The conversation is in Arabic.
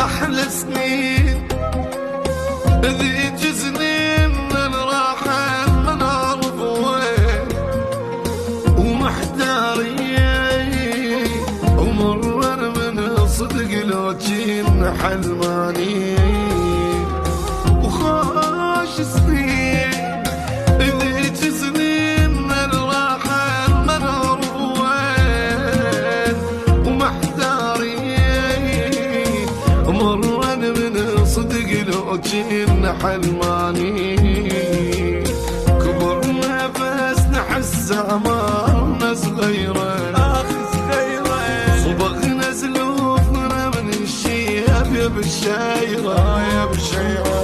أحلى سنين ذيك سنين من راحت ما نعرف وين ومحتارين ومرر من صدق لو جينا حلماني وخاش سنين ذيك سنين من راحت ما نعرف وين ومحتارين ومرر من صدق لو جينا حلماني كبرنا بس نحس أمارنا صغيرة صبغنا سلوفنا من الشياب يا بالشايرة يا بالشايرة